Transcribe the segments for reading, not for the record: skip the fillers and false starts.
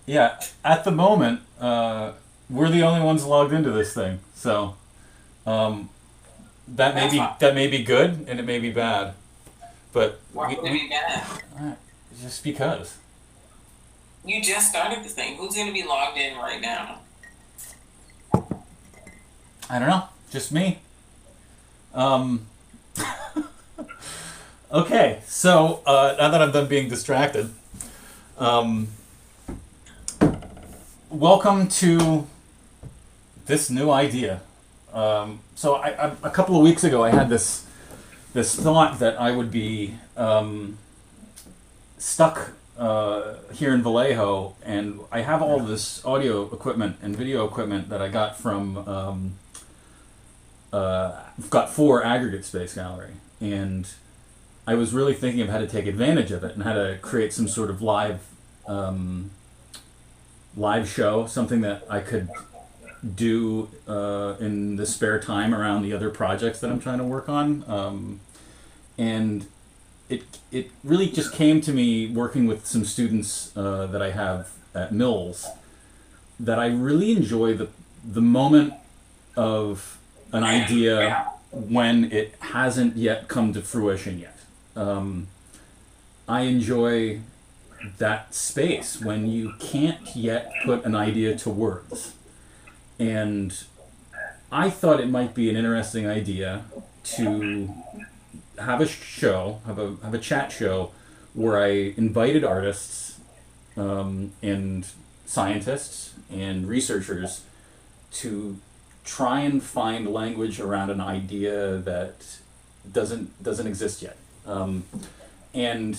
Yeah, at the moment, we're the only ones logged into this thing, so um, That's fine. that may be good and it may be bad, but Why would it be bad? uh, just because You just started the thing. Who's going to be logged in right now? I don't know, just me. Um, okay, so now that I'm done being distracted, um, welcome to this new idea. A couple of weeks ago, I had this thought that I would be stuck here in Vallejo, and I have all this audio equipment and video equipment that I got from. I've got 4 aggregate space gallery, and I was really thinking of how to take advantage of it and how to create some sort of live show, something that I could do in the spare time around the other projects that I'm trying to work on. And it really just came to me working with some students that I have at Mills, that I really enjoy the moment of an idea when it hasn't yet come to fruition yet. Um, I enjoy that space when you can't yet put an idea to words. And I thought it might be an interesting idea to have a show, have a chat show where I invited artists and scientists and researchers to try and find language around an idea that doesn't exist yet. And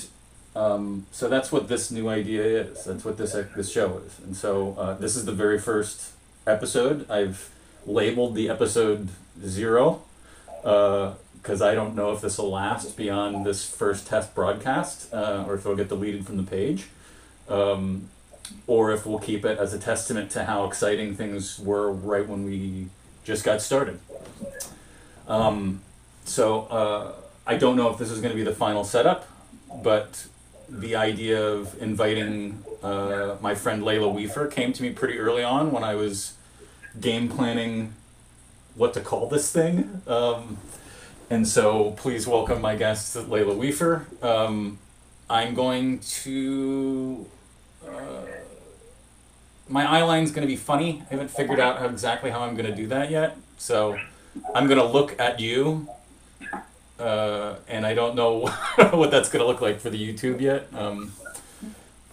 So that's what this new idea is. That's what this show is. And so this is the very first episode. I've labeled the episode 0 because I don't know if this will last beyond this first test broadcast or if it'll get deleted from the page. Or if we'll keep it as a testament to how exciting things were right when we just got started. I don't know if this is going to be the final setup, but the idea of inviting my friend Leila Weefur came to me pretty early on when I was game planning what to call this thing. And so please welcome my guest, Leila Weefur. I'm going to... my eyeline's going to be funny. I haven't figured out exactly how I'm going to do that yet. So I'm going to look at you, and I don't know what that's going to look like for the YouTube yet.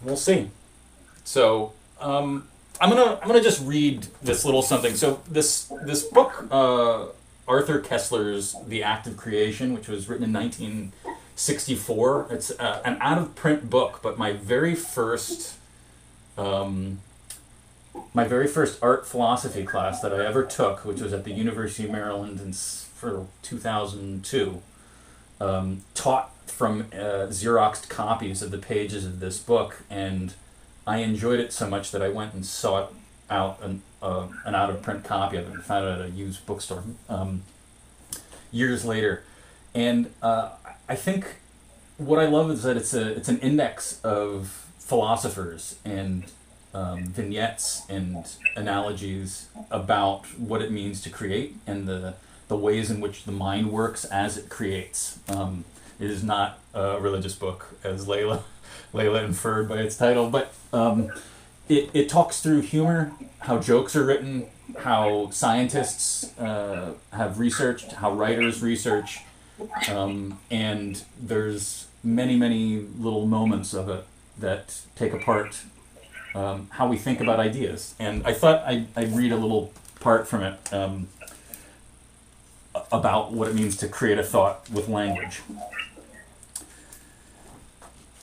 We'll see. So I'm gonna just read this little something. So this book, Arthur Koestler's The Act of Creation, which was written in 1964. It's an out of print book, but my very first art philosophy class that I ever took, which was at the University of Maryland for 2002, taught from Xeroxed copies of the pages of this book, and I enjoyed it so much that I went and sought out an out-of-print copy of it and found it at a used bookstore years later. And I think what I love is that it's an index of philosophers and vignettes and analogies about what it means to create and the ways in which the mind works as it creates. It is not a religious book, as Leila inferred by its title, but it talks through humor, how jokes are written, how scientists have researched, how writers research, and there's many little moments of it that take apart how we think about ideas. And I thought I'd read a little part from it about what it means to create a thought with language.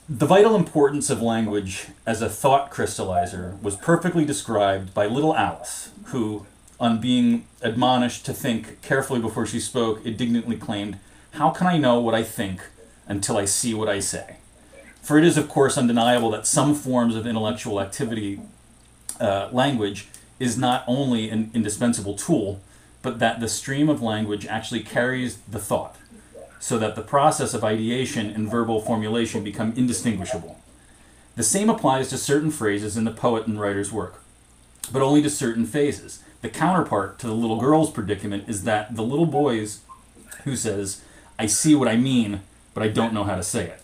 The vital importance of language as a thought crystallizer was perfectly described by little Alice, who, on being admonished to think carefully before she spoke, indignantly claimed, "How can I know what I think until I see what I say?" For it is, of course, undeniable that some forms of intellectual activity, language, is not only an indispensable tool, but that the stream of language actually carries the thought, so that the process of ideation and verbal formulation become indistinguishable. The same applies to certain phrases in the poet and writer's work, but only to certain phases. The counterpart to the little girl's predicament is that the little boy's who says, I see what I mean, but I don't know how to say it.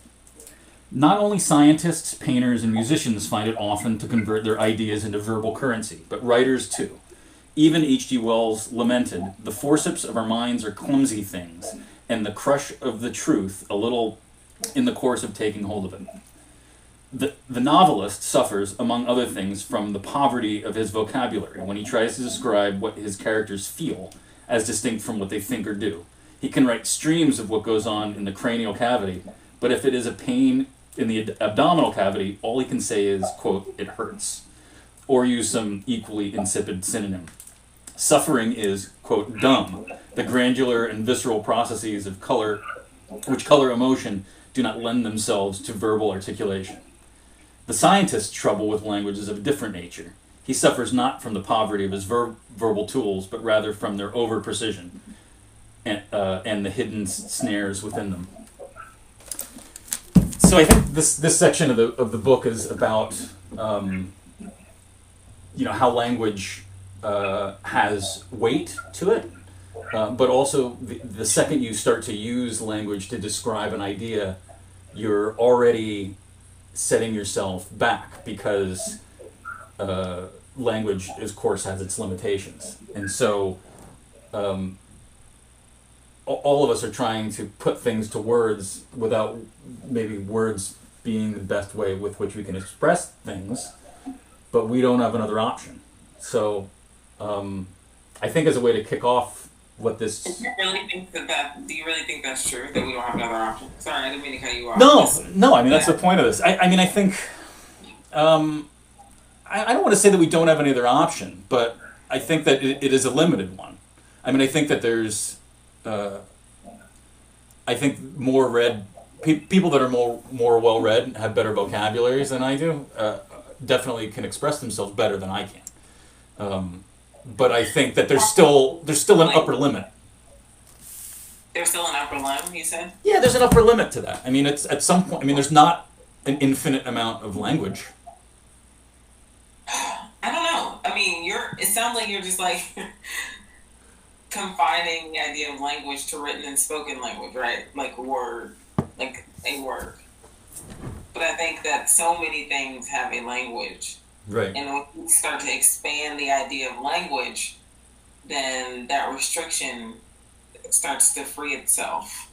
Not only scientists, painters, and musicians find it often to convert their ideas into verbal currency, but writers too. Even H.G. Wells lamented, the forceps of our minds are clumsy things, and the crush of the truth a little in the course of taking hold of it. The novelist suffers, among other things, from the poverty of his vocabulary when he tries to describe what his characters feel, as distinct from what they think or do. He can write streams of what goes on in the cranial cavity, but if it is a pain in the abdominal cavity, all he can say is, quote, it hurts, or use some equally insipid synonym. Suffering is, quote, dumb. The granular and visceral processes of color, which color emotion, do not lend themselves to verbal articulation. The scientist's trouble with language is of a different nature. He suffers not from the poverty of his verbal tools, but rather from their over-precision and the hidden snares within them. So I think this section of the book is about how language has weight to it, but also the second you start to use language to describe an idea, you're already setting yourself back because language, of course, has its limitations, and so all of us are trying to put things to words without maybe words being the best way with which we can express things, but we don't have another option. So I think as a way to kick off what this... Do you really think that's true, that we don't have another option? Sorry, I didn't mean to cut you off. No, I mean, that's the point of this. I think... I don't want to say that we don't have any other option, but I think that it is a limited one. I mean, I think that there's... I think more read people that are more well read have better vocabularies than I do. Definitely can express themselves better than I can. But I think that there's still an upper limit. There's still an upper limit, you said? Yeah, there's an upper limit to that. I mean, it's at some point. I mean, there's not an infinite amount of language. I don't know. I mean, it sounds like you're just like confining the idea of language to written and spoken language, right? Like a word. But I think that so many things have a language. Right. And when you start to expand the idea of language, then that restriction starts to free itself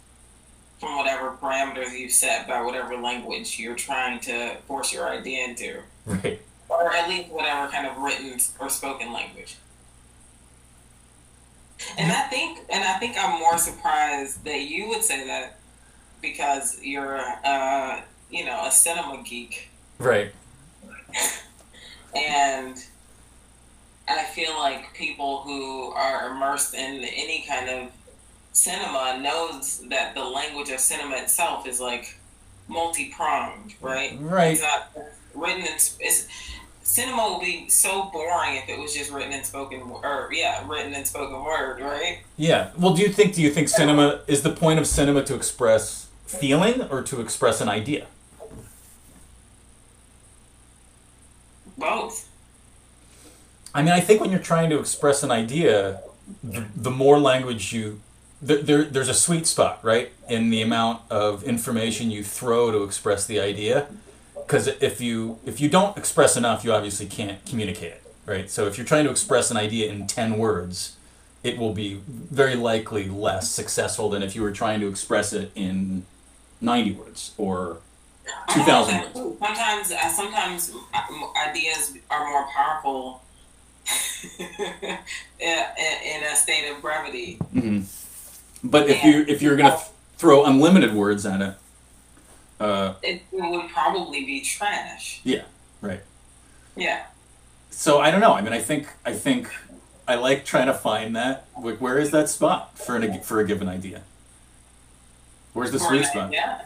from whatever parameters you've set by whatever language you're trying to force your idea into. Right. Or at least whatever kind of written or spoken language. And I think I'm more surprised that you would say that because you're a cinema geek. Right. And I feel like people who are immersed in any kind of cinema knows that the language of cinema itself is like multi-pronged, right? Right. It's not written in... Cinema would be so boring if it was just written in spoken word, right? Yeah. Well, do you think cinema is the point of cinema to express feeling or to express an idea? Both. I mean, I think when you're trying to express an idea, the more language there's a sweet spot, right, in the amount of information you throw to express the idea. Because if you don't express enough, you obviously can't communicate it, right? So if you're trying to express an idea in 10 words, it will be very likely less successful than if you were trying to express it in 90 words or 2,000 words. Sometimes ideas are more powerful in a state of brevity. Mm-hmm. But if you're going to throw unlimited words at it, it would probably be trash. Yeah, right. Yeah. So I don't know. I mean, I think I like trying to find that. Where is that spot for a given idea? Where's the sweet spot? Yeah.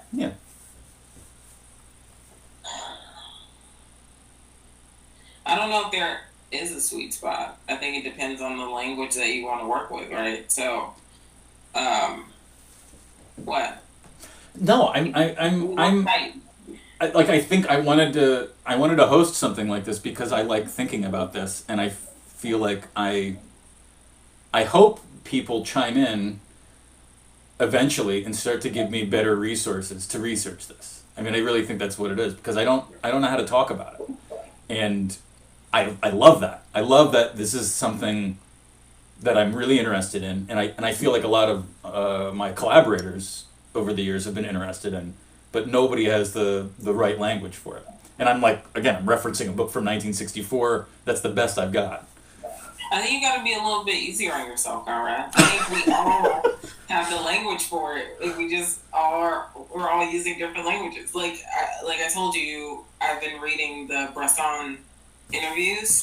I don't know if there is a sweet spot. I think it depends on the language that you want to work with, right? So, what? No, I'm I think I wanted to host something like this because I like thinking about this, and I feel like I hope people chime in eventually and start to give me better resources to research this. I mean, I really think that's what it is, because I don't know how to talk about it, and I love that. I love that this is something that I'm really interested in, and I feel like a lot of my collaborators over the years have been interested in, but nobody has the right language for it. And I'm like, again, I'm referencing a book from 1964. That's the best I've got. I think you got to be a little bit easier on yourself, Conrad. I think we all have the language for it. If we're all using different languages. Like I told you, I've been reading the Bresson interviews,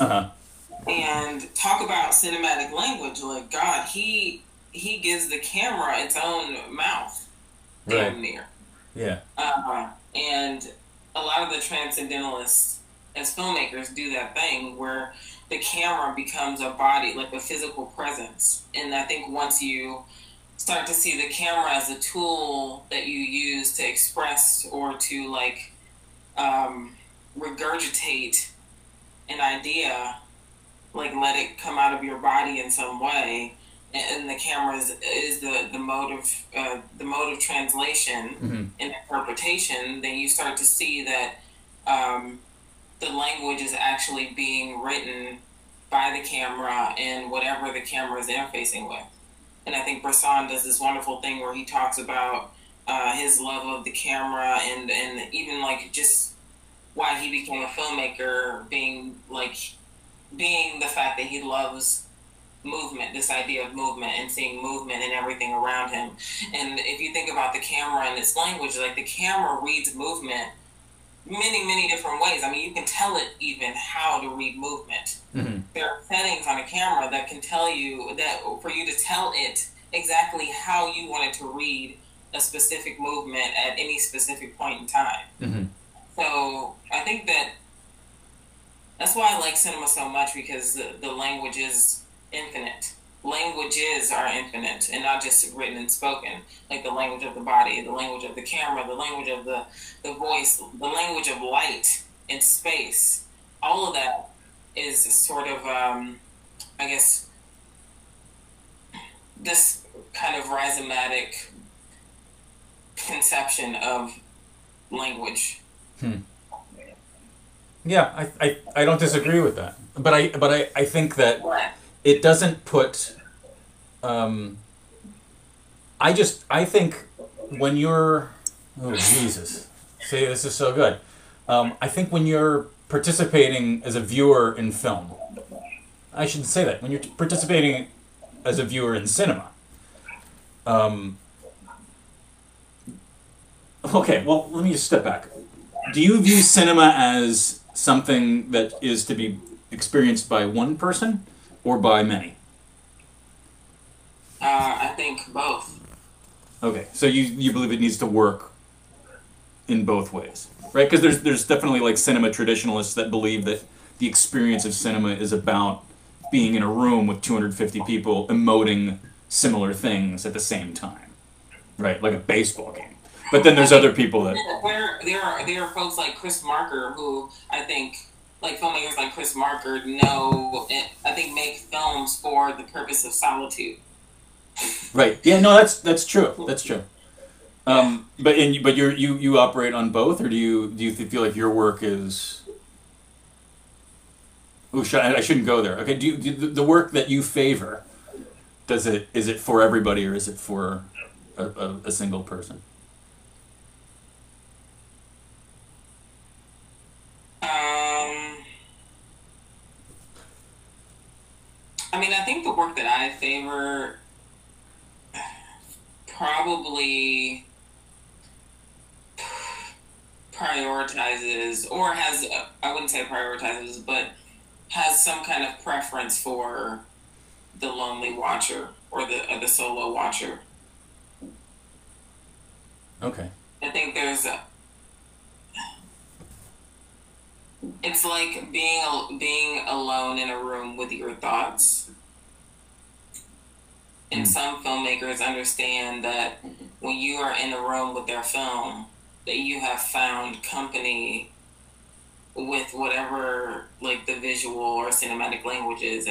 and talk about cinematic language. Like, God, he gives the camera its own mouth, damn near. Yeah. And a lot of the transcendentalists as filmmakers do that thing where the camera becomes a body, like a physical presence. And I think once you start to see the camera as a tool that you use to express or to like regurgitate an idea, like let it come out of your body in some way, and the camera is the mode of translation and interpretation, then you start to see that the language is actually being written by the camera and whatever the camera is interfacing with. And I think Bresson does this wonderful thing where he talks about his love of the camera and even like just why he became a filmmaker, being the fact that he loves movement, this idea of movement and seeing movement in everything around him. And if you think about the camera and its language, like the camera reads movement many different ways. I mean, you can tell it even how to read movement. There are settings on a camera that can tell you that for you to tell it exactly how you want it to read a specific movement at any specific point in time. So I think that's why I like cinema so much, because the language is infinite. Languages are infinite and not just written and spoken, like the language of the body, the language of the camera, the language of the voice, the language of light and space. All of that is sort of, I guess, this kind of rhizomatic conception of language. Yeah, I don't disagree with that, but I think that it doesn't put. I think when you're, oh Jesus, see, this is so good. I think when you're participating as a viewer in film, I should say that when you're participating as a viewer in cinema. Okay, well, let me just step back. Do you view cinema as something that is to be experienced by one person or by many? I think both. Okay, so you believe it needs to work in both ways, right? Because there's definitely like cinema traditionalists that believe that the experience of cinema is about being in a room with 250 people emoting similar things at the same time, right? Like a baseball game. But then there's other people that... There are folks like Chris Marker who I think, like filmmakers like Chris Marker I think make films for the purpose of solitude. Right. Yeah, no, that's true. That's true. But you operate on both, or do you feel like your work is... Ooh, I shouldn't go there. Okay, do the work that you favor, is it for everybody, or is it for a single person? I mean, I think the work that I favor probably prioritizes, or has, I wouldn't say prioritizes, but has some kind of preference for the lonely watcher or the solo watcher. Okay. I think it's like being alone in a room with your thoughts. And some filmmakers understand that when you are in a room with their film, that you have found company with whatever like the visual or cinematic language is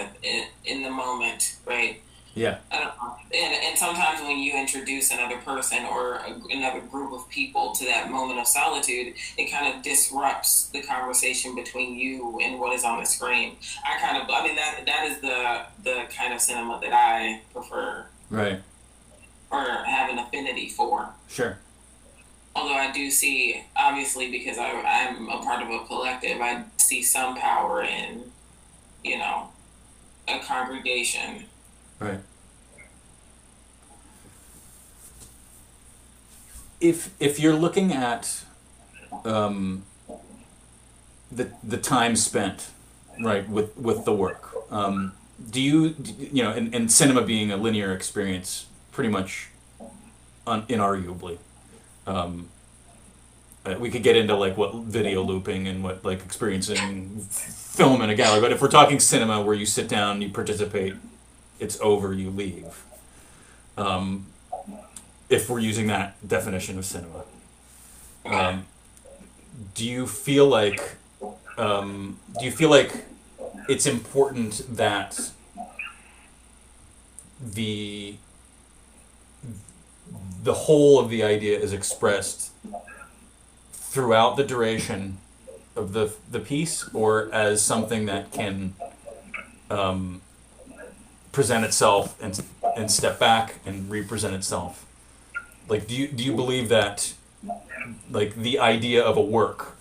in the moment, right? Yeah. I don't know. And sometimes when you introduce another person or another group of people to that moment of solitude, it kind of disrupts the conversation between you and what is on the screen. I mean, that is the kind of cinema that I prefer. Right. Or have an affinity for. Sure. Although I do see, obviously, because I'm a part of a collective, I see some power in, you know, a congregation. Right. If you're looking at the time spent, right, with the work, do you know, and cinema being a linear experience, pretty much, inarguably. We could get into like what video looping and what like experiencing film in a gallery, but if we're talking cinema where you sit down, you participate, it's over, you leave. If we're using that definition of cinema, do you feel like it's important that the whole of the idea is expressed throughout the duration of the piece, or as something that can present itself and step back and represent itself? Like, do you believe that like the idea of a work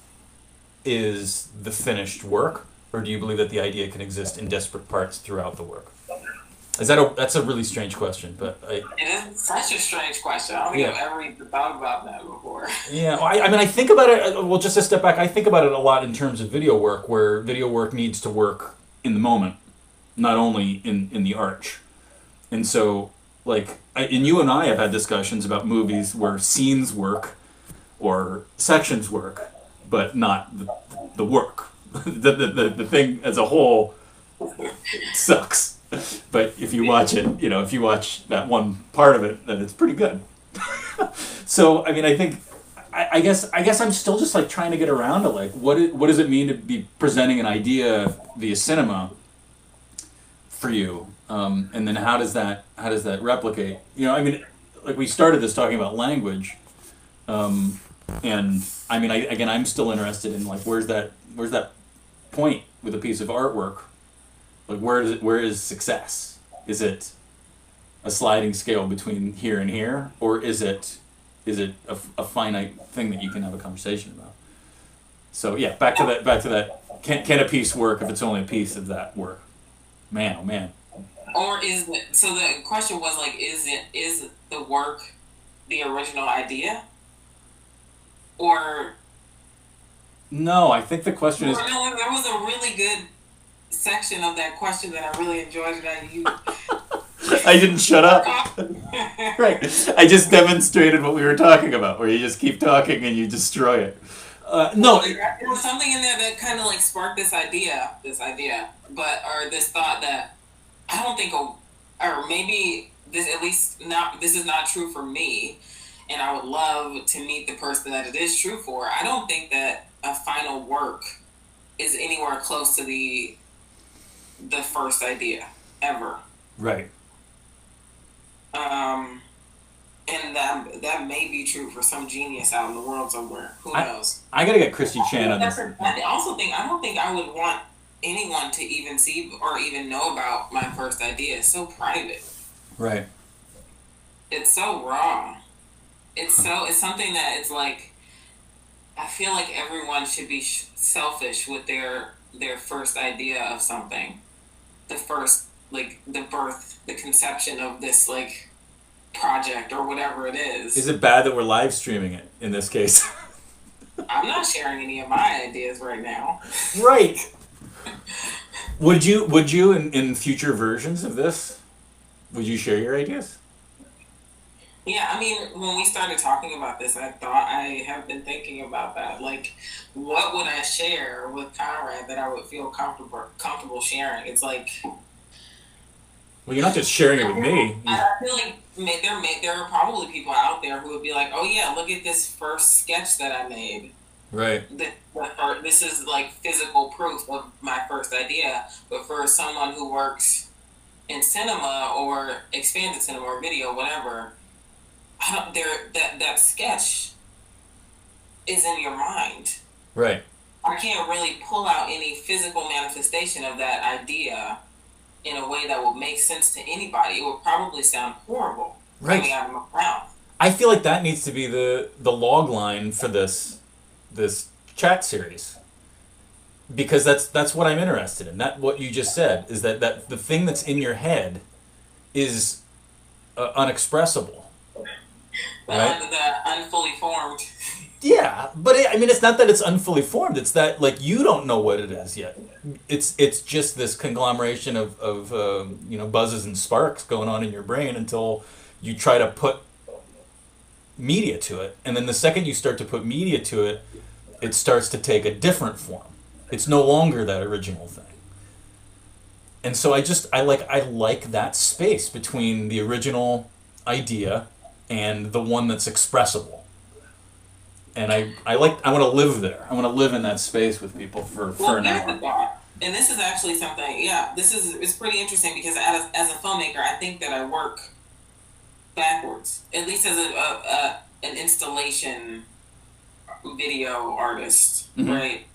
is the finished work, or do you believe that the idea can exist in disparate parts throughout the work? That's a really strange question, but it is such a strange question. I don't think I've ever even thought about that before. Yeah, well, I mean, I think about it. Well, just a step back, I think about it a lot in terms of video work, where video work needs to work in the moment, not only in the arch. And so, like, and you and I have had discussions about movies where scenes work or sections work, but not the work. the thing as a whole sucks. But if you watch it, you know, if you watch that one part of it, then it's pretty good. So, I mean, I think, I guess I'm still just like trying to get around to like what does it mean to be presenting an idea via cinema for you, and then how does that replicate? You know, I mean, like we started this talking about language, and I mean, I'm still interested in like where's that point with a piece of artwork. Like where is success? Is it a sliding scale between here and here, or is it a finite thing that you can have a conversation about? So yeah, back to that. Can a piece work if it's only a piece of that work? Man, oh man. Or is it? So the question was like, is the work the original idea? Or no, I think the question is. No, there was a really good section of that question that I really enjoyed that you. I didn't shut up. Right. I just demonstrated what we were talking about, where you just keep talking and you destroy it. No. There was something in there that kind of like sparked this idea, or this thought that I don't think, or maybe this is not true for me, and I would love to meet the person that it is true for. I don't think that a final work is anywhere close to the first idea ever. Right. And that may be true for some genius out in the world somewhere. Who knows? I gotta get Christy Chan on this. I don't think I would want anyone to even see or even know about my first idea. It's so private. Right. It's so wrong. It's something that it's like, I feel like everyone should be selfish with their first idea of something. The first, like, the birth, the conception of this, like, project or whatever it is. Is it bad that we're live streaming it in this case? I'm not sharing any of my ideas right now. Right. Would you in future versions of this, would you share your ideas? Yeah, I mean, when we started talking about this, I have been thinking about that. Like, what would I share with Conrad that I would feel comfortable sharing? It's like, Well, you're not just sharing it with me. I feel like there are probably people out there who would be like, "Oh yeah, look at this first sketch that I made. Right. This is like physical proof of my first idea." But for someone who works in cinema or expanded cinema or video, whatever, that sketch is in your mind. Right. I can't really pull out any physical manifestation of that idea in a way that would make sense to anybody. It would probably sound horrible coming out of my mouth. I feel like that needs to be the log line for this chat series, because that's what I'm interested in. That what you just said is that the thing that's in your head is unexpressible, right? The unfully formed. Yeah, but I mean, it's not that it's unfully formed. It's that like you don't know what it is yet. It's just this conglomeration of buzzes and sparks going on in your brain until you try to put media to it, and then the second you start to put media to it, it starts to take a different form. It's no longer that original thing. And so I like that space between the original idea and the one that's expressible. And I want to live there. I want to live in that space with people for an hour. And this is actually something, it's pretty interesting because as a filmmaker, I think that I work backwards, at least as an installation video artist, mm-hmm. right?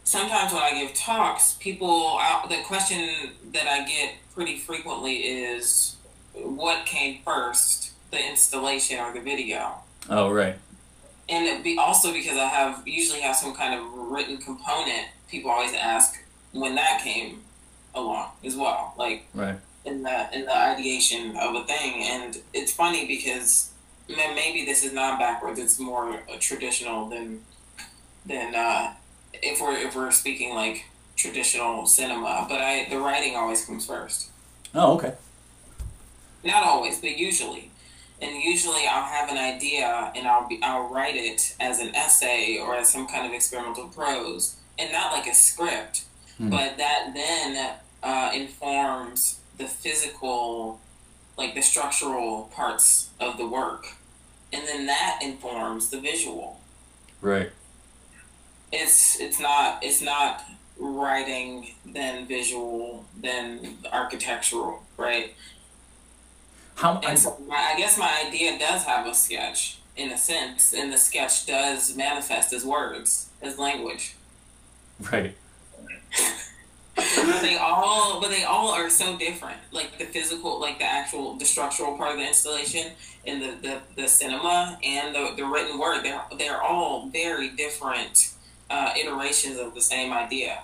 Sometimes when I give talks, the question that I get pretty frequently is, what came first, the installation or the video? Oh, right. And also because I usually have some kind of written component, people always ask when that came along as well, like right. in the ideation of a thing. And it's funny because maybe this is not backwards; it's more traditional than if we're speaking like traditional cinema. But the writing always comes first. Oh, okay. Not always, but usually. And usually I'll have an idea and I'll write it as an essay or as some kind of experimental prose, and not like a script, but that then informs the physical, like the structural parts of the work, and then that informs the visual. Right. It's not writing then visual then architectural, right? I guess my idea does have a sketch in a sense, and the sketch does manifest as words, as language. Right. But they all are so different. Like the physical, like the structural part of the installation, and the cinema and the written word. They're all very different iterations of the same idea,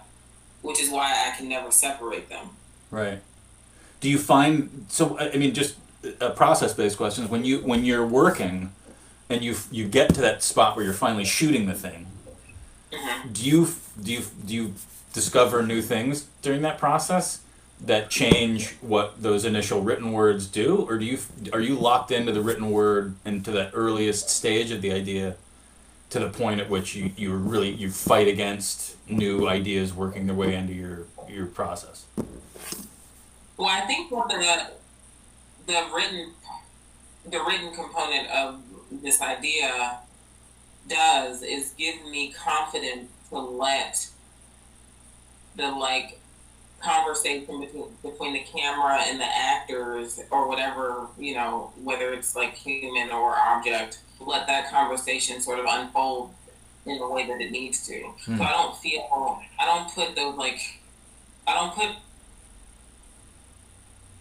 which is why I can never separate them. Right. Do you find just process-based questions when you're working and you get to that spot where you're finally shooting the thing? Mm-hmm. Do you discover new things during that process that change what those initial written words do, or are you locked into the written word and to that earliest stage of the idea to the point at which you fight against new ideas working their way into your process? Well, I think what the written component of this idea does is give me confidence to let the conversation between the camera and the actors or whatever, whether it's like human or object, let that conversation sort of unfold in the way that it needs to. So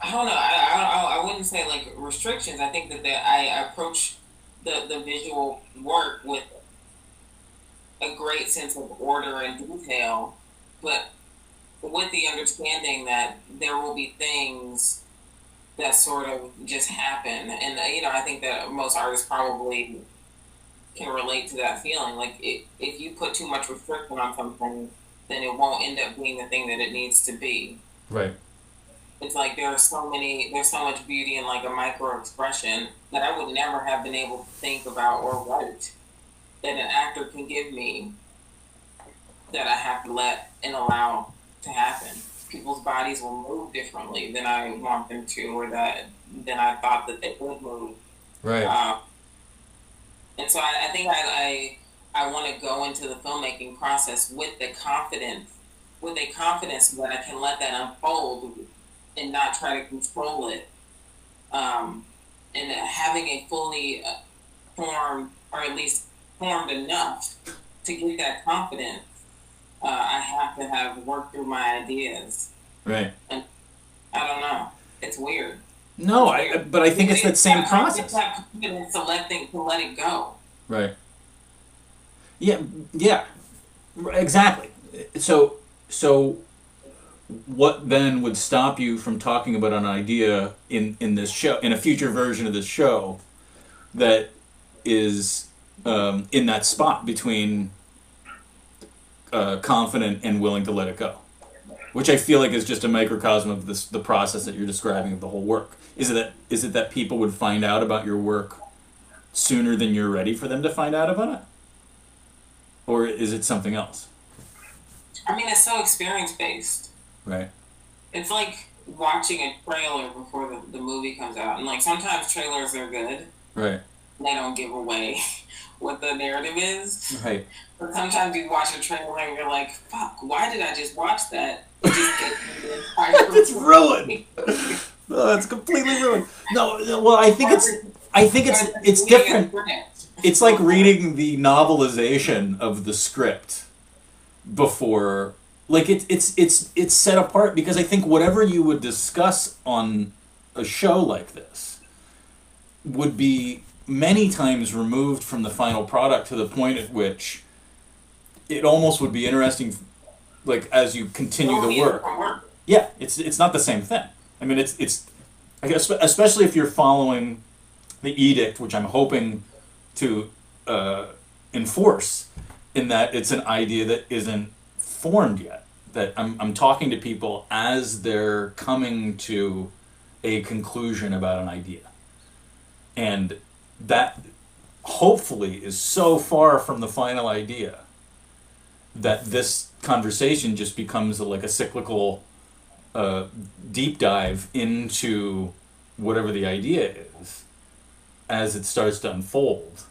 I wouldn't say like restrictions. I think that I approach the visual work with a great sense of order and detail, but with the understanding that there will be things that sort of just happen. And, I think that most artists probably can relate to that feeling. Like if you put too much restriction on something, then it won't end up being the thing that it needs to be. Right. It's like there's so much beauty in like a micro expression that I would never have been able to think about or write that an actor can give me that I have to let and allow to happen, people's bodies will move differently than I want them to, or than I thought that they would move. Right. And so I think I want to go into the filmmaking process with a confidence so that I can let that unfold and not try to control it. And having a fully formed, or at least formed enough to get that confidence, I have to have worked through my ideas. Right. And I don't know. It's weird. No, but I think it's that same process. Have confidence to let it go. Right. Yeah, exactly. So what then would stop you from talking about an idea in this show, in a future version of this show, that is in that spot between confident and willing to let it go? Which I feel like is just a microcosm of the process that you're describing of the whole work. Is it that people would find out about your work sooner than you're ready for them to find out about it? Or is it something else? I mean, it's so experience-based. Right. It's like watching a trailer before the movie comes out. And, like, sometimes trailers are good. Right. They don't give away what the narrative is. Right. But sometimes you watch a trailer and you're like, fuck, why did I just watch that? It's ruined. No, that's completely ruined. No, well, I think it's different. It's like reading the novelization of the script before, like it's set apart, because I think whatever you would discuss on a show like this would be many times removed from the final product, to the point at which it almost would be interesting, like, as you continue the work. Yeah, it's not the same thing. I mean, it's I guess, especially if you're following the edict, which I'm hoping to enforce, in that it's an idea that isn't formed yet. That I'm talking to people as they're coming to a conclusion about an idea, and that hopefully is so far from the final idea that this conversation just becomes like a cyclical deep dive into whatever the idea is as it starts to unfold,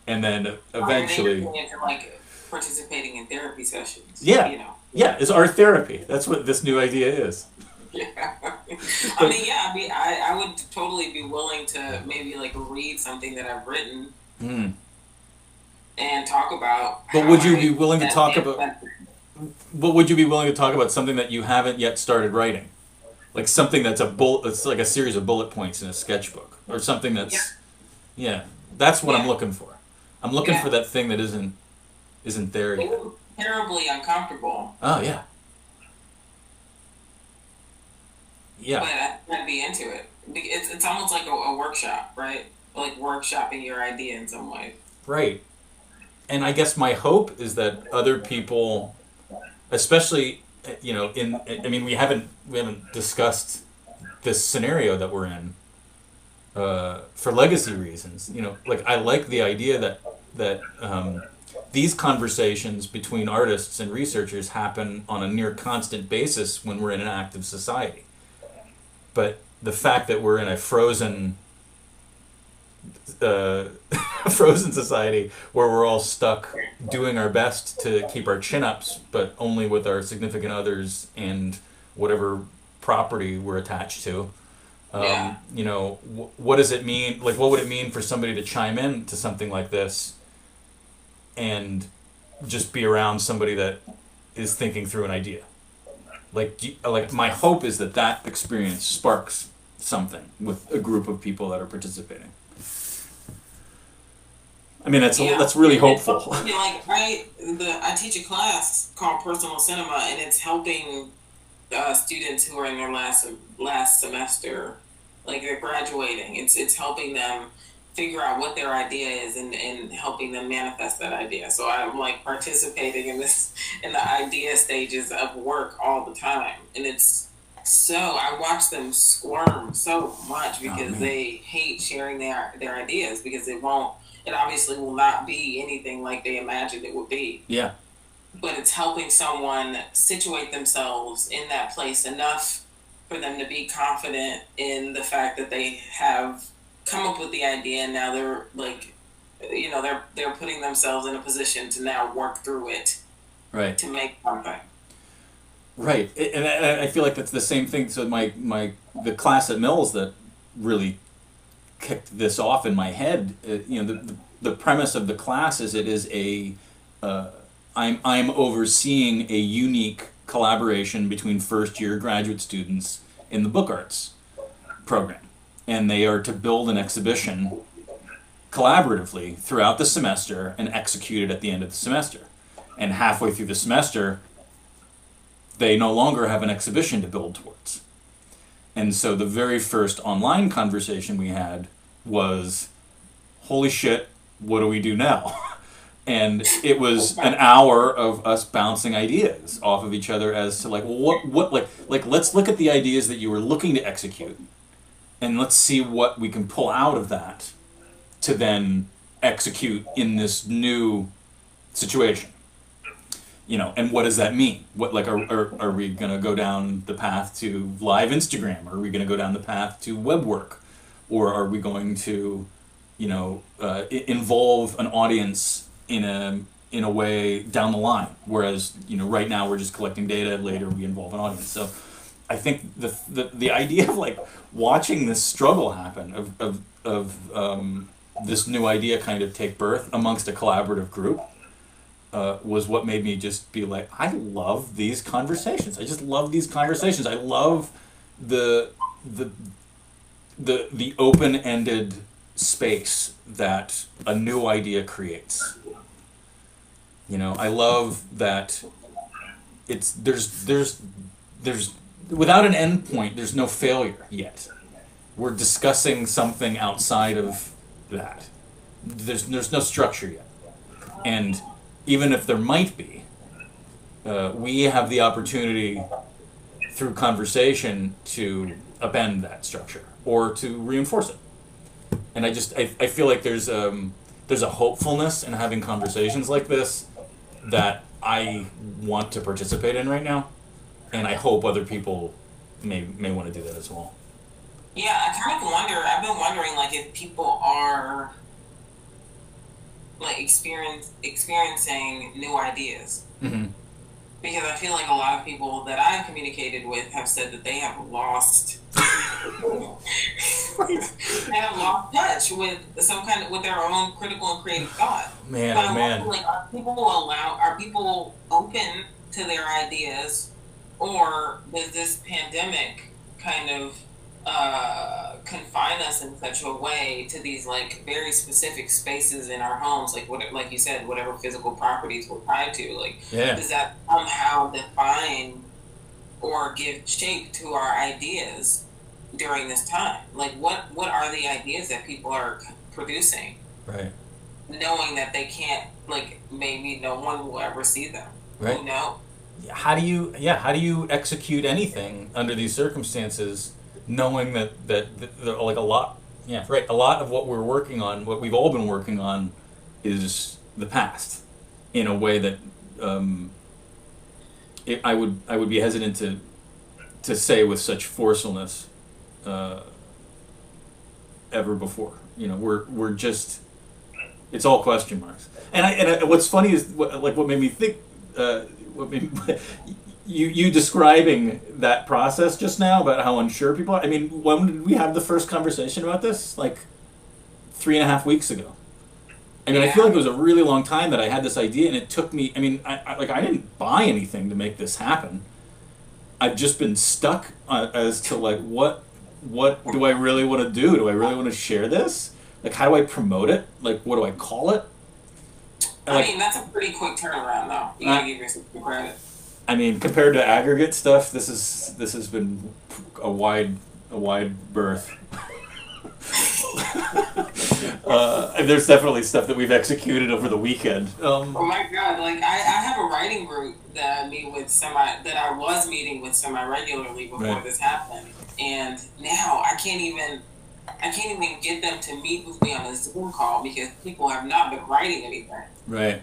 and then eventually into, like, participating in therapy sessions. Yeah, you know. Yeah, it's art therapy. That's what this new idea is. Yeah. I would totally be willing to maybe, like, read something that I've written and talk about. But would you be willing to talk about? But would you be willing to talk about something that you haven't yet started writing, like something that's it's like a series of bullet points in a sketchbook, or something that's, that's what I'm looking for. I'm looking for that thing that isn't there yet. Terribly uncomfortable. Oh yeah. Yeah. But I'd be into it. It's almost like a workshop, right? Like workshopping your idea in some way. Right. And I guess my hope is that other people, especially, we haven't discussed this scenario that we're in for legacy reasons. Like, I like the idea that these conversations between artists and researchers happen on a near constant basis when we're in an active society. But the fact that we're in a frozen society where we're all stuck doing our best to keep our chin ups, but only with our significant others and whatever property we're attached to. What does it mean? Like, what would it mean for somebody to chime in to something like this and just be around somebody that is thinking through an idea? Like my hope is that experience sparks something with a group of people that are participating. I mean, that's really hopeful. I teach a class called Personal Cinema, and it's helping students who are in their last semester, like they're graduating. It's helping them figure out what their idea is and helping them manifest that idea. So I'm, like, participating in the idea stages of work all the time, and I watch them squirm so much because they hate sharing their ideas, because it obviously will not be anything like they imagined it would be. Yeah. but it's helping someone situate themselves in that place enough for them to be confident in the fact that they have come up with the idea, and now they're like, they're putting themselves in a position to now work through it Right. to make something. Right. And I feel like that's the same thing. So the class at Mills that really kicked this off in my head. The premise of the class is it is I'm overseeing a unique collaboration between first year graduate students in the book arts program, and they are to build an exhibition collaboratively throughout the semester and execute it at the end of the semester. And halfway through the semester, they no longer have an exhibition to build towards. And so the very first online conversation we had was, holy shit, what do we do now? And it was an hour of us bouncing ideas off of each other as to let's look at the ideas that you were looking to execute, and let's see what we can pull out of that to then execute in this new situation. And what does that mean? What are we going to go down the path to live Instagram? Are we going to go down the path to web work, or are we going to, involve an audience in a way down the line? Whereas right now we're just collecting data. Later we involve an audience. So I think the idea of watching this struggle happen of this new idea kind of take birth amongst a collaborative group. Was what made me just be like, I love these conversations. I just love these conversations. I love the open-ended space that a new idea creates. I love that there's without an end point, there's no failure yet. We're discussing something outside of that. There's no structure yet. And even if there might be, we have the opportunity through conversation to upend that structure or to reinforce it. And I feel like there's a hopefulness in having conversations like this that I want to participate in right now, and I hope other people may want to do that as well. Yeah, I kind of wonder. I've been wondering, if people are experiencing new ideas. Mm-hmm. Because I feel like a lot of people that I've communicated with have said that they have lost they have lost touch with with their own critical and creative thought. Man, but man. Are people open to their ideas, or does this pandemic kind of confine us in such a way to these very specific spaces in our homes, like you said, whatever physical properties we're tied to, does that somehow define or give shape to our ideas during this time? What are the ideas that people are producing, right, knowing that they can't, maybe no one will ever see them, right? Who knows? How do you execute anything under these circumstances, knowing that a lot of what we're working on, what we've all been working on, is the past, in a way that I would be hesitant to say with such forcefulness ever before. We're just, it's all question marks. And what's funny is what made me think, you describing that process just now about how unsure people are. I mean, when did we have the first conversation about this? 3.5 weeks ago. I mean, I feel like it was a really long time that I had this idea, and it took me. I mean, I didn't buy anything to make this happen. I've just been stuck as to what do I really want to do? Do I really want to share this? How do I promote it? What do I call it? I mean, that's a pretty quick turnaround, though. You gotta give yourself some credit. I mean, compared to aggregate stuff, this has been a wide berth. There's definitely stuff that we've executed over the weekend. Oh my God! I have a writing group that I meet with that I was meeting with semi-regularly before this happened, and now I can't even get them to meet with me on a Zoom call because people have not been writing anything. Right.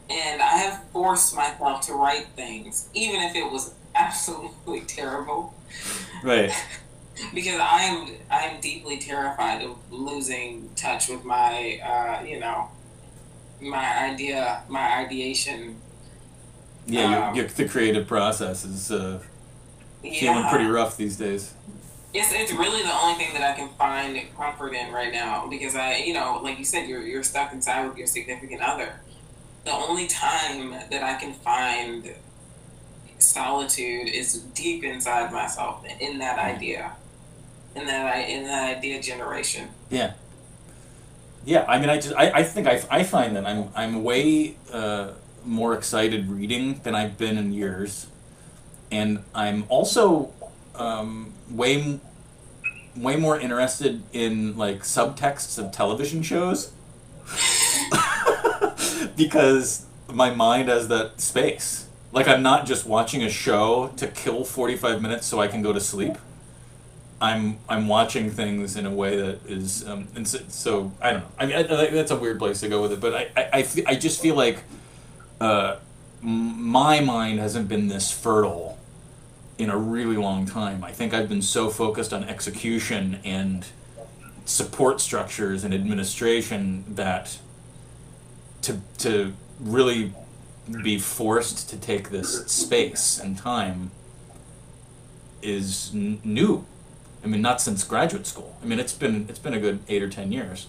And I have forced myself to write things, even if it was absolutely terrible, Right. because I'm deeply terrified of losing touch with my my ideation. Yeah, the creative process is feeling pretty Yeah, rough these days. it's really the only thing that I can find comfort in right now, because like you said, you're stuck inside with your significant other. The only time that I can find solitude is deep inside myself, in that Yeah. idea, in that idea generation. Yeah. Yeah, I mean, I think I find that I'm way more excited reading than I've been in years, and I'm also way more interested in like subtexts of television shows because my mind has that space. Like I'm not just watching a show to kill 45 minutes so I can go to sleep. I'm watching things in a way that is and so I don't know. I mean, that's a weird place to go with it, but I just feel like my mind hasn't been this fertile in a really long time. I think I've been so focused on execution and support structures and administration that to really be forced to take this space and time is new. I mean, not since graduate school. I mean, it's been a good 8 or 10 years.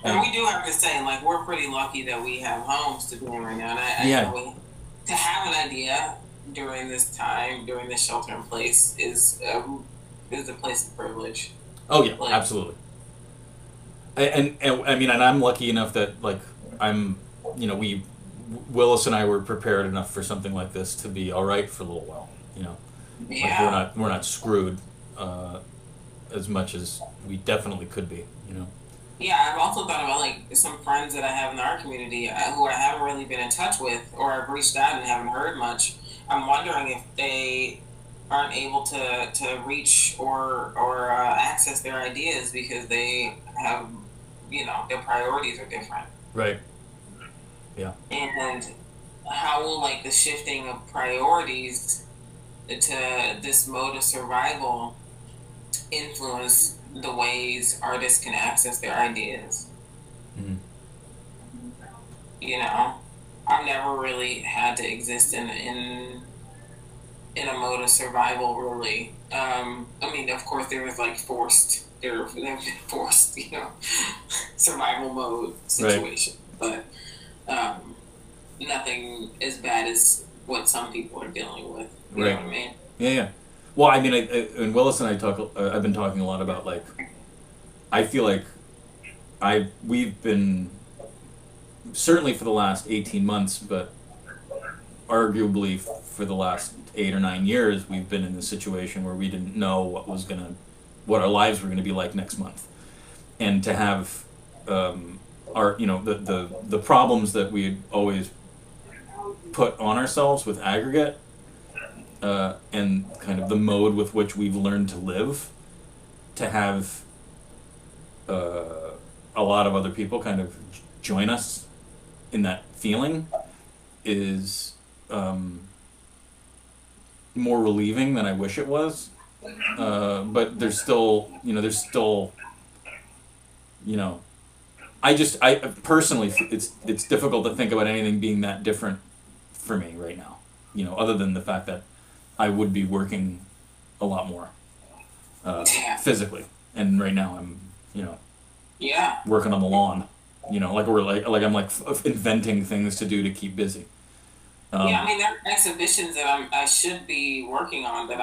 And And we do have to say, like, we're pretty lucky that we have homes to be in right now. And I yeah, know to have an idea during this time, during this shelter in place, is a place of privilege. oh yeah, Like, absolutely. And I mean, and I'm lucky enough that like I'm, we Willis and I were prepared enough for something like this to be all right for a little while. Like we're yeah. not screwed uh, as much as we definitely could be. Yeah, I've also thought about like some friends that I have in our community, who I haven't really been in touch with, or I've reached out and haven't heard much. I'm wondering if they aren't able to reach or access their ideas because they have, their priorities are different. Right. Yeah. And how will like the shifting of priorities to this mode of survival influence the ways artists can access their ideas? Mhm. You know, I've never really had to exist in a mode of survival, really. I mean, of course, there was like there have been forced, survival mode Right. situation, but um, nothing as bad as what some people are dealing with. You know Right. what I mean? Yeah. Yeah. Well, I mean, and Willis and I talk. I've been talking a lot about like I feel like we've been certainly for the last 18 months, but arguably for the last 8 or 9 years, we've been in this situation where we didn't know what our lives were gonna be like next month, and to have our the problems that we had always put on ourselves with aggregate and kind of the mode with which we've learned to live, to have a lot of other people kind of join us in that feeling is more relieving than I wish it was. But you know, I personally, it's difficult to think about anything being that different for me right now. Other than the fact that I would be working a lot more Yeah. physically, and right now I'm, Yeah. working on the lawn. Like I'm like inventing things to do to keep busy. Yeah, I Um, mean, there are exhibitions that I should be working on that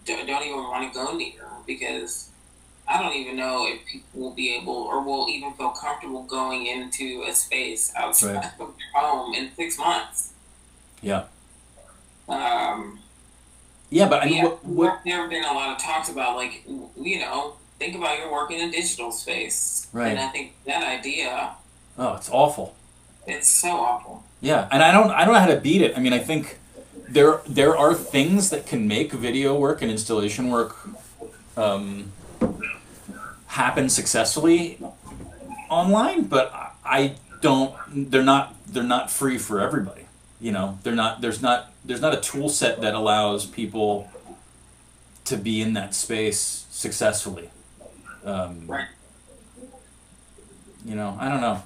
don't even want to go near, because I don't even know if people will be able or will even feel comfortable going into a space right. outside of their home in 6 months. Yeah. Um, Yeah, but I mean, yeah, what? there have been a lot of talks about, like, think about your work in a digital space, and Right. I think that idea, Oh, it's awful. it's so awful. Yeah, and I don't know how to beat it. I mean, I think there are things that can make video work and installation work um, happen successfully online, but I don't. They're not they're not free for everybody. You know, there's not a tool set that allows people to be in that space successfully. Right. You know, I don't know.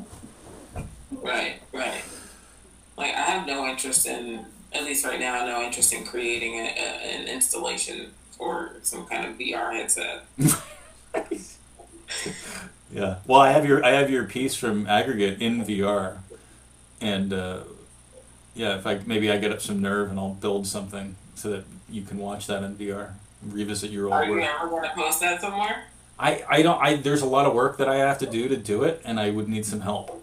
Right. Like, I have no interest in, at least right now, no interest in creating an installation for some kind of VR headset. Yeah. Well, I have your piece from Aggregate in VR, and yeah, if maybe I get up some nerve and I'll build something so that you can watch that in VR, revisit your old Are you work. ever going to post that somewhere? I don't. There's a lot of work that I have to do it, and I would need some help.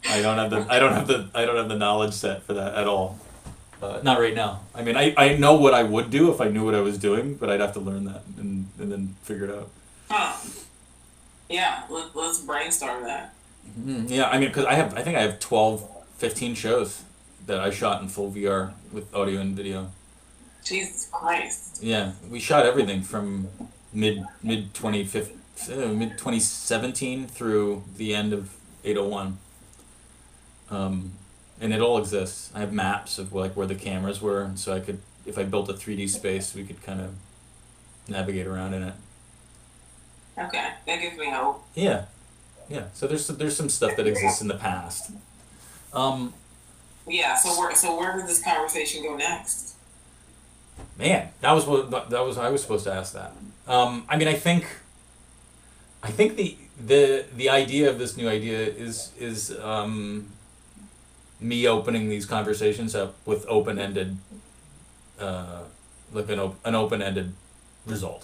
I don't have the knowledge set for that at all. Not right now. I mean, I know what I would do if I knew what I was doing, but I'd have to learn that and then figure it out. Huh. Yeah, let's brainstorm that. Mm-hmm. Yeah, I mean, because I think I have 12, 15 shows that I shot in full VR with audio and video. Jesus Christ. Yeah, we shot everything from mid 2017 through the end of 801. And it all exists. I have maps of like where the cameras were, so I could, if I built a 3D space, we could kind of navigate around in it. Okay, that gives me hope. Yeah. So there's some stuff that exists in the past. Yeah. So where does this conversation go next? Man, I was supposed to ask that. I mean, I think the idea of this new idea is me opening these conversations up with open-ended, like an open-ended result,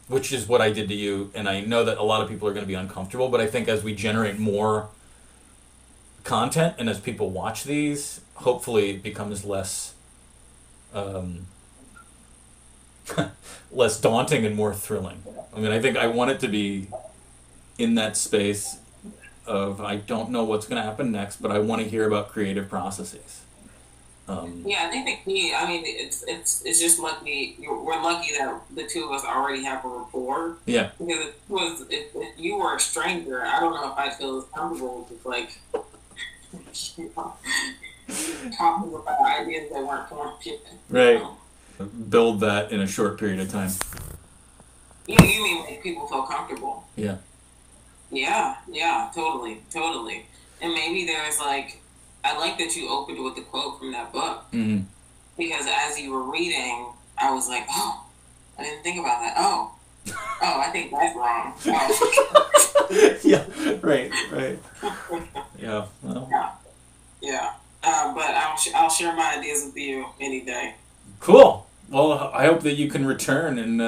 which is what I did to you. And I know that a lot of people are going to be uncomfortable, but I think as we generate more content and as people watch these, hopefully it becomes less less daunting and more thrilling. I mean, I think I want it to be in that space of I don't know what's going to happen next, but I want to hear about creative processes. Yeah, I think the key. I mean, it's just lucky. We're lucky that the two of us already have a rapport. Yeah. Because if you were a stranger, I don't know if I'd feel as comfortable with like talking about ideas that weren't formed. Right. Build that in a short period of time. Yeah, you mean make people feel comfortable? Yeah. Yeah, totally. And maybe there's like, I like that you opened with the quote from that book. Mm-hmm. Because as you were reading, I was like, oh, I didn't think about that. Oh, I think that's wrong. Oh. Yeah, right. Yeah. Well. Yeah. But I'll share my ideas with you any day. Cool. Well, I hope that you can return in,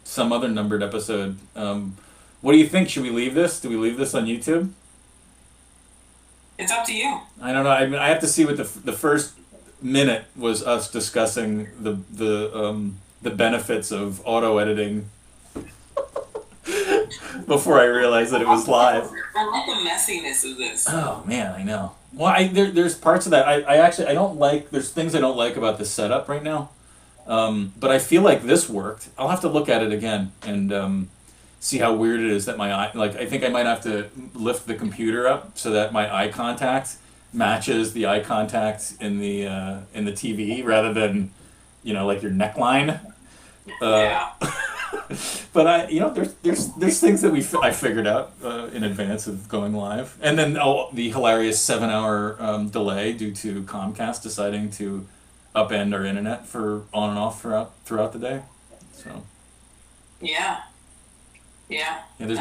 some other numbered episode. What do you think? Should we leave this? Do we leave this on YouTube? It's up to you. I don't know. I mean, I have to see what the first minute was us discussing the benefits of auto editing before I realized that it was live. I like the messiness of this. Oh man, I know. Well, there's parts of that I don't like. There's things I don't like about the setup right now. But I feel like this worked. I'll have to look at it again and see how weird it is that my eye. Like I think I might have to lift the computer up so that my eye contact matches the eye contact in the TV rather than, like your neckline. Yeah. But there's things that I figured out in advance of going live, and then the hilarious 7-hour delay due to Comcast deciding to upend our internet for on and off throughout the day. So. Yeah. There's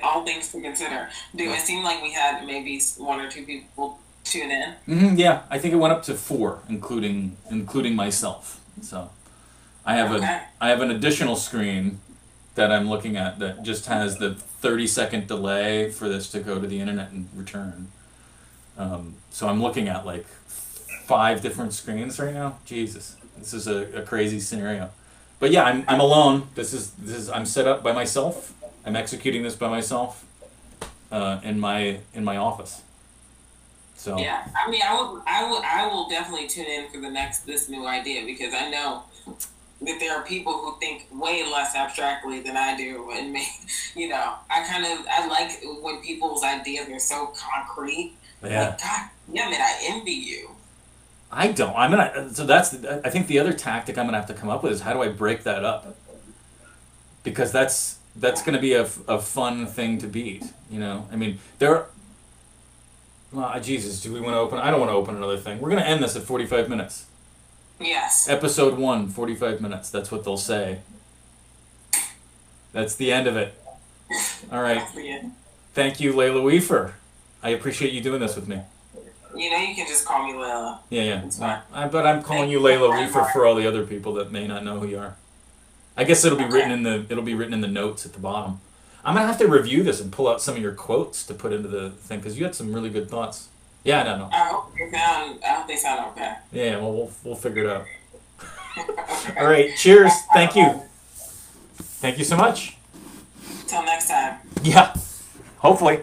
all things to consider. It seem like we had maybe 1 or 2 people tune in? Mm-hmm, yeah, I think it went up to 4, including myself. So. I have an additional screen that I'm looking at that just has the 30-second delay for this to go to the internet and return. So I'm looking at like 5 different screens right now. Jesus, this is a crazy scenario. But yeah, I'm alone. This is I'm set up by myself. I'm executing this by myself in my office. So yeah, I will definitely tune in for this new idea because I know that there are people who think way less abstractly than I do, and me, I like when people's ideas are so concrete. Yeah. Like, God damn it, I envy you. I don't. I think the other tactic I'm gonna have to come up with is how do I break that up? Because that's gonna be a fun thing to beat. I mean, well, Jesus, do we want to open? I don't want to open another thing. We're gonna end this at 45 minutes. Yes. Episode 1, 45 minutes. That's what they'll say. That's the end of it. All right. Thank you, Leila Weefur. I appreciate you doing this with me. You can just call me Leila. Yeah. But I'm calling you Leila Weefur for all the other people that may not know who you are. I guess it'll be written in the notes at the bottom. I'm gonna have to review this and pull out some of your quotes to put into the thing because you had some really good thoughts. Yeah, no. I hope they sound okay. Yeah, well, we'll figure it out. All right, cheers. Thank you. Thank you so much. Till next time. Yeah, hopefully.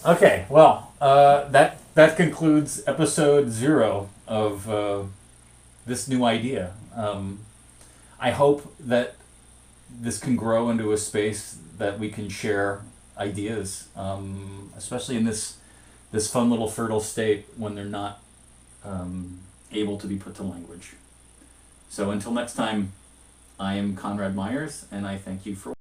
Okay, well, that concludes episode 0 of this new idea. I hope that this can grow into a space that we can share ideas, especially in this fun little fertile state when they're not able to be put to language. So until next time, I am Conrad Meyers, and I thank you for